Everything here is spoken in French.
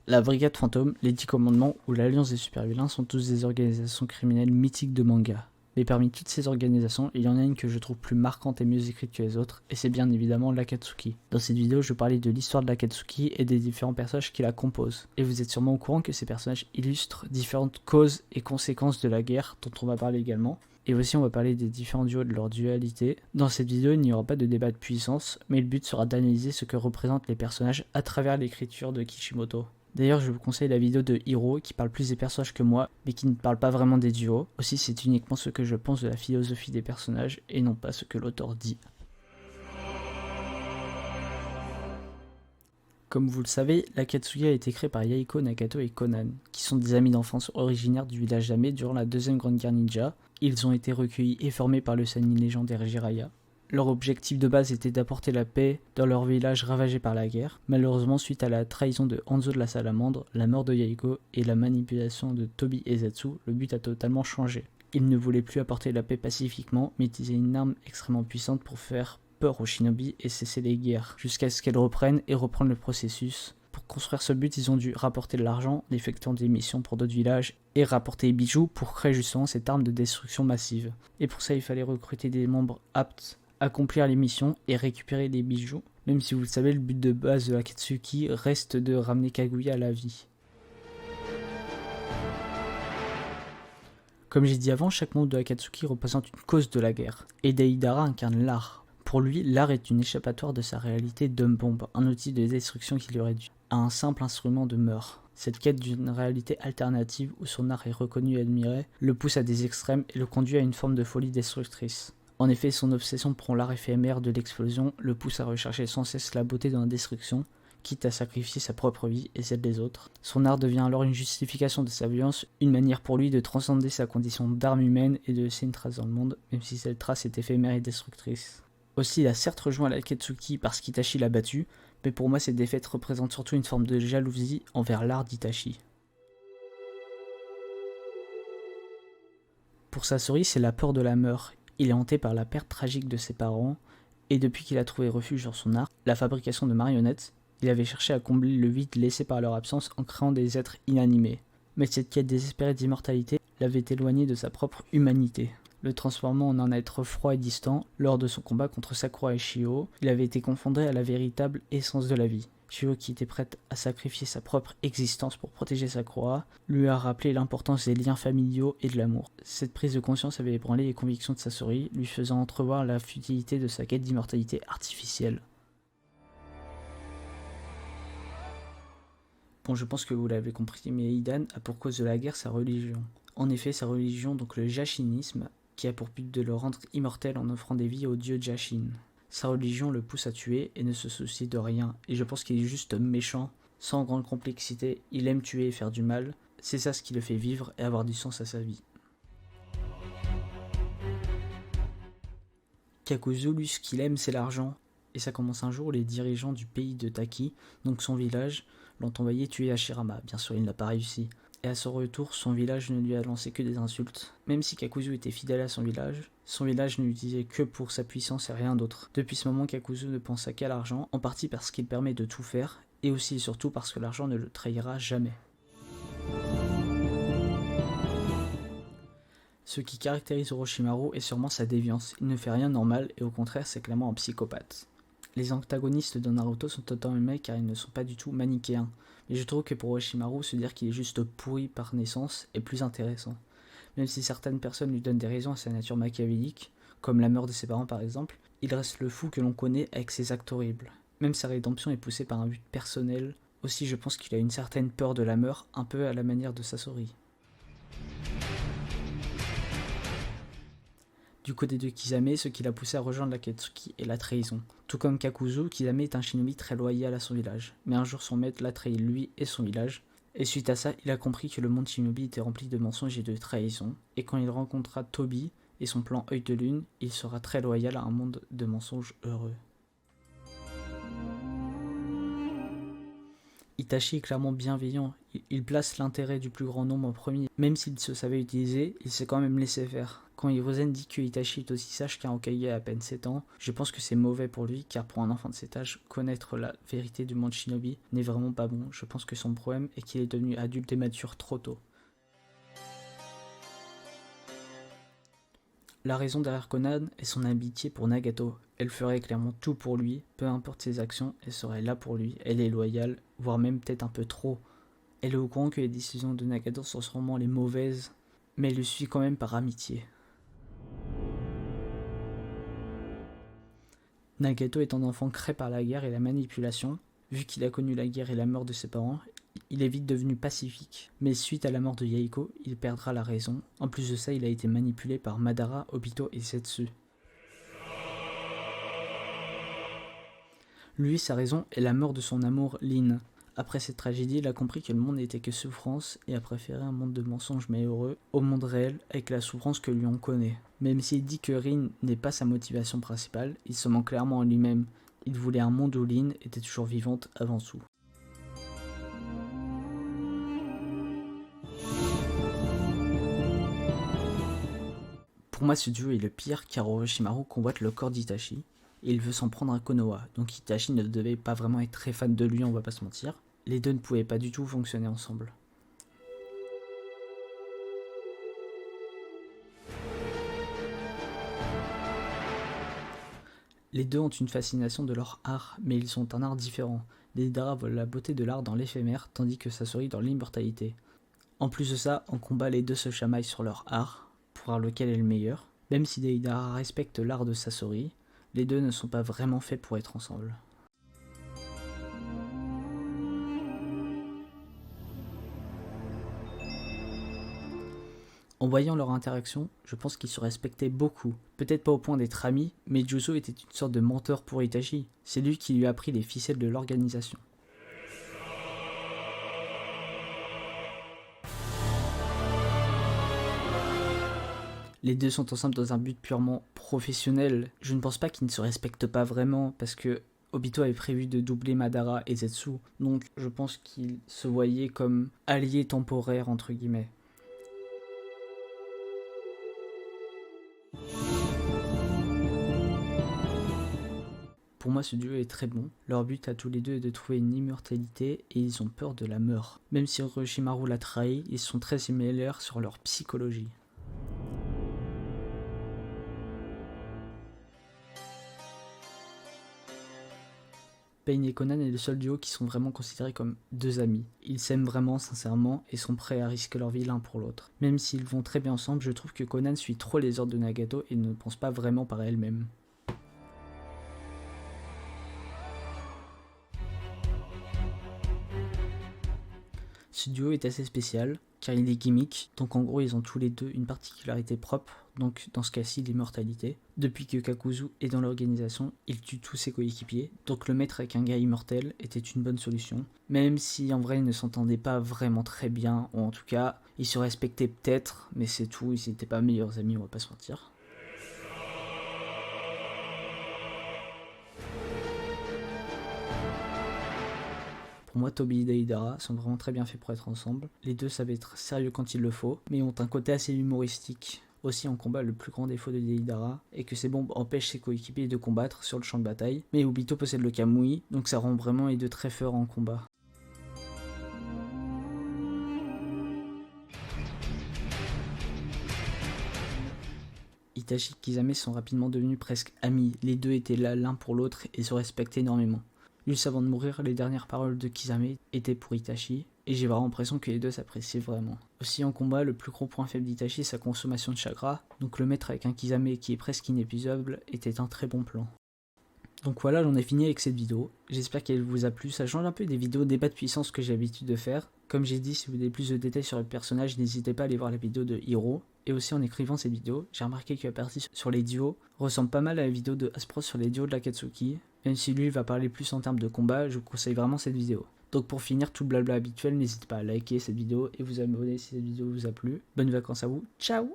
La Brigade Fantôme, les 10 Commandements ou l'Alliance des Super-Vilains sont tous des organisations criminelles mythiques de manga. Mais parmi toutes ces organisations, il y en a une que je trouve plus marquante et mieux écrite que les autres, et c'est bien évidemment l'Akatsuki. Dans cette vidéo, je vais parler de l'histoire de l'Akatsuki et des différents personnages qui la composent. Et vous êtes sûrement au courant que ces personnages illustrent différentes causes et conséquences de la guerre, dont on va parler également. Et aussi on va parler des différents duos de leur dualité. Dans cette vidéo, il n'y aura pas de débat de puissance, mais le but sera d'analyser ce que représentent les personnages à travers l'écriture de Kishimoto. D'ailleurs, je vous conseille la vidéo de Hiro qui parle plus des personnages que moi, mais qui ne parle pas vraiment des duos. Aussi, c'est uniquement ce que je pense de la philosophie des personnages et non pas ce que l'auteur dit. Comme vous le savez, l'Akatsuki a été créée par Yaiko Nagato et Conan, qui sont des amis d'enfance originaires du village d'Ame durant la deuxième grande guerre ninja. Ils ont été recueillis et formés par le Sannin légendaire Jiraiya. Leur objectif de base était d'apporter la paix dans leur village ravagé par la guerre. Malheureusement, suite à la trahison de Hanzo de la Salamandre, la mort de Yaiko et la manipulation de Tobi et Zetsu, le but a totalement changé. Ils ne voulaient plus apporter la paix pacifiquement, mais utiliser une arme extrêmement puissante pour faire peur aux shinobi et cesser les guerres, jusqu'à ce qu'elles reprennent et reprendre le processus. Pour construire ce but, ils ont dû rapporter de l'argent, effectuant des missions pour d'autres villages, et rapporter les bijoux pour créer justement cette arme de destruction massive. Et pour ça, il fallait recruter des membres aptes accomplir les missions et récupérer les bijoux, même si vous le savez, le but de base de l'Akatsuki reste de ramener Kaguya à la vie. Comme j'ai dit avant, chaque membre de l'Akatsuki représente une cause de la guerre, et Deidara incarne l'art. Pour lui, l'art est une échappatoire de sa réalité d'homme-bombe, un outil de destruction qui le réduit à un simple instrument de meurtre. Cette quête d'une réalité alternative où son art est reconnu et admiré le pousse à des extrêmes et le conduit à une forme de folie destructrice. En effet, son obsession pour l'art éphémère de l'explosion le pousse à rechercher sans cesse la beauté dans la destruction, quitte à sacrifier sa propre vie et celle des autres. Son art devient alors une justification de sa violence, une manière pour lui de transcender sa condition d'arme humaine et de laisser une trace dans le monde, même si cette trace est éphémère et destructrice. Aussi, il a certes rejoint l'Akatsuki parce qu'Itachi l'a battu, mais pour moi cette défaite représente surtout une forme de jalousie envers l'art d'Itachi. Pour Sasori, c'est la peur de la mort. Il est hanté par la perte tragique de ses parents, et depuis qu'il a trouvé refuge dans son art, la fabrication de marionnettes, il avait cherché à combler le vide laissé par leur absence en créant des êtres inanimés. Mais cette quête désespérée d'immortalité l'avait éloigné de sa propre humanité, le transformant en un être froid et distant. Lors de son combat contre Sakura et Shio, il avait été confronté à la véritable essence de la vie. Shio, qui était prête à sacrifier sa propre existence pour protéger Sakura, lui a rappelé l'importance des liens familiaux et de l'amour. Cette prise de conscience avait ébranlé les convictions de Sasori, lui faisant entrevoir la futilité de sa quête d'immortalité artificielle. Bon, je pense que vous l'avez compris, mais Idan a pour cause de la guerre sa religion. En effet, sa religion, donc le jashinisme, qui a pour but de le rendre immortel en offrant des vies au dieu Jashin. Sa religion le pousse à tuer et ne se soucie de rien, et je pense qu'il est juste méchant, sans grande complexité, il aime tuer et faire du mal, c'est ça ce qui le fait vivre et avoir du sens à sa vie. Kakuzu, lui, ce qu'il aime, c'est l'argent, et ça commence un jour où les dirigeants du pays de Taki, donc son village, l'ont envoyé tuer Hashirama. Bien sûr, il n'a pas réussi. Et à son retour, son village ne lui a lancé que des insultes. Même si Kakuzu était fidèle à son village ne l'utilisait que pour sa puissance et rien d'autre. Depuis ce moment, Kakuzu ne pensa qu'à l'argent, en partie parce qu'il permet de tout faire, et aussi et surtout parce que l'argent ne le trahira jamais. Ce qui caractérise Orochimaru est sûrement sa déviance. Il ne fait rien de normal, et au contraire, c'est clairement un psychopathe. Les antagonistes de Naruto sont totalement humains car ils ne sont pas du tout manichéens. Mais je trouve que pour Orochimaru, se dire qu'il est juste pourri par naissance est plus intéressant. Même si certaines personnes lui donnent des raisons à sa nature machiavélique, comme la mort de ses parents par exemple, il reste le fou que l'on connaît avec ses actes horribles. Même sa rédemption est poussée par un but personnel. Aussi, je pense qu'il a une certaine peur de la mort, un peu à la manière de Sasori. Du côté de Kisame, ce qui l'a poussé à rejoindre l'Akatsuki est la trahison. Tout comme Kakuzu, Kisame est un shinobi très loyal à son village. Mais un jour son maître l'a trahi lui et son village. Et suite à ça, il a compris que le monde shinobi était rempli de mensonges et de trahisons. Et quand il rencontrera Tobi et son plan Œil de Lune, il sera très loyal à un monde de mensonges heureux. Itachi est clairement bienveillant, il place l'intérêt du plus grand nombre en premier. Même s'il se savait utiliser, il s'est quand même laissé faire. Quand Hiruzen dit que Itachi est aussi sage qu'un Hokage à peine 7 ans, je pense que c'est mauvais pour lui, car pour un enfant de cet âge, connaître la vérité du monde shinobi n'est vraiment pas bon. Je pense que son problème est qu'il est devenu adulte et mature trop tôt. La raison derrière Conan est son amitié pour Nagato. Elle ferait clairement tout pour lui, peu importe ses actions, elle serait là pour lui, elle est loyale, voire même peut-être un peu trop. Elle est au courant que les décisions de Nagato sont sûrement les mauvaises, mais elle le suit quand même par amitié. Nagato est un enfant créé par la guerre et la manipulation. Vu qu'il a connu la guerre et la mort de ses parents, il est vite devenu pacifique. Mais suite à la mort de Yahiko, il perdra la raison. En plus de ça, il a été manipulé par Madara, Obito et Setsu. Lui, sa raison est la mort de son amour Lin. Après cette tragédie, il a compris que le monde n'était que souffrance et a préféré un monde de mensonges mais heureux au monde réel avec la souffrance que lui on connaît. Même s'il dit que Rin n'est pas sa motivation principale, il se ment clairement en lui-même. Il voulait un monde où Lin était toujours vivante avant tout. Pour moi, ce duo est le pire car Orochimaru convoite le corps d'Itachi et il veut s'en prendre à Konoha, donc Itachi ne devait pas vraiment être très fan de lui, on va pas se mentir. Les deux ne pouvaient pas du tout fonctionner ensemble. Les deux ont une fascination de leur art, mais ils ont un art différent. Deidara vole la beauté de l'art dans l'éphémère, tandis que Sasori dans l'immortalité. En plus de ça, en combat, les deux se chamaillent sur leur art, pour voir lequel est le meilleur. Même si Deidara respecte l'art de Sasori, les deux ne sont pas vraiment faits pour être ensemble. En voyant leur interaction, je pense qu'ils se respectaient beaucoup. Peut-être pas au point d'être amis, mais Juzo était une sorte de mentor pour Itachi. C'est lui qui lui a appris les ficelles de l'organisation. Les deux sont ensemble dans un but purement professionnel. Je ne pense pas qu'ils ne se respectent pas vraiment, parce que Obito avait prévu de doubler Madara et Zetsu, donc je pense qu'ils se voyaient comme alliés temporaires entre guillemets. Pour moi, ce duo est très bon. Leur but à tous les deux est de trouver une immortalité et ils ont peur de la mort. Même si Orochimaru l'a trahi, ils sont très similaires sur leur psychologie. Pain et Conan est le seul duo qui sont vraiment considérés comme deux amis. Ils s'aiment vraiment sincèrement et sont prêts à risquer leur vie l'un pour l'autre. Même s'ils vont très bien ensemble, je trouve que Conan suit trop les ordres de Nagato et ne pense pas vraiment par elle-même. Ce duo est assez spécial, car il est gimmick, donc en gros ils ont tous les deux une particularité propre, donc dans ce cas-ci l'immortalité. Depuis que Kakuzu est dans l'organisation, il tue tous ses coéquipiers, donc le mettre avec un gars immortel était une bonne solution, même si en vrai ils ne s'entendaient pas vraiment très bien, ou en tout cas ils se respectaient peut-être, mais c'est tout, ils n'étaient pas meilleurs amis, on va pas se mentir. Pour moi, Tobi et Deidara sont vraiment très bien faits pour être ensemble. Les deux savent être sérieux quand il le faut, mais ont un côté assez humoristique. Aussi en combat, le plus grand défaut de Deidara est que ses bombes empêchent ses coéquipiers de combattre sur le champ de bataille, mais Obito possède le Kamui, donc ça rend vraiment les deux très forts en combat. Itachi et Kisame sont rapidement devenus presque amis, les deux étaient là l'un pour l'autre et se respectaient énormément. Juste avant de mourir, les dernières paroles de Kisame étaient pour Itachi, et j'ai vraiment l'impression que les deux s'apprécient vraiment. Aussi en combat, le plus gros point faible d'Itachi est sa consommation de chakra, donc le mettre avec un Kisame qui est presque inépuisable était un très bon plan. Donc voilà, j'en ai fini avec cette vidéo, j'espère qu'elle vous a plu, ça change un peu des vidéos débat de puissance que j'ai l'habitude de faire. Comme j'ai dit, si vous voulez plus de détails sur le personnage, n'hésitez pas à aller voir la vidéo de Hiro. Et aussi en écrivant cette vidéo, j'ai remarqué que la partie sur les duos ressemble pas mal à la vidéo de Aspros sur les duos de l'Akatsuki. Même si lui va parler plus en termes de combat, je vous conseille vraiment cette vidéo. Donc pour finir tout le blabla habituel, n'hésitez pas à liker cette vidéo et vous abonner si cette vidéo vous a plu. Bonnes vacances à vous, ciao!